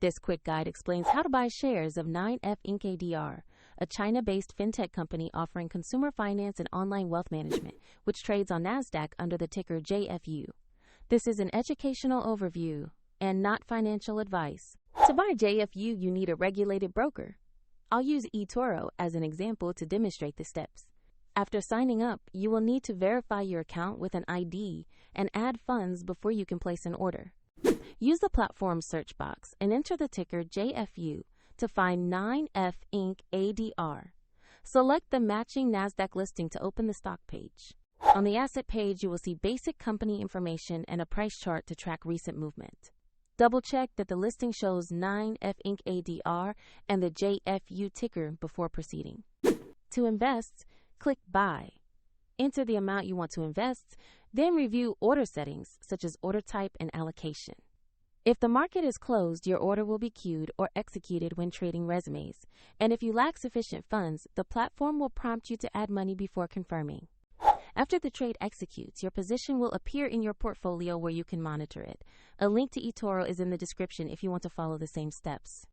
This quick guide explains how to buy shares of 9F Inc-ADR, a China-based fintech company offering consumer finance and online wealth management, which trades on NASDAQ under the ticker JFU. This is an educational overview and not financial advice. To buy JFU, you need a regulated broker. I'll use eToro as an example to demonstrate the steps. After signing up, you will need to verify your account with an ID and add funds before you can place an order. Use the platform search box and enter the ticker JFU to find 9F Inc-ADR. Select the matching NASDAQ listing to open the stock page. On the asset page, you will see basic company information and a price chart to track recent movement. Double-check that the listing shows 9F Inc-ADR and the JFU ticker before proceeding. To invest, click Buy. Enter the amount you want to invest, then review order settings such as order type and allocation. If the market is closed, your order will be queued or executed when trading resumes, and if you lack sufficient funds, the platform will prompt you to add money before confirming. After the trade executes, your position will appear in your portfolio where you can monitor it. A link to eToro is in the description if you want to follow the same steps.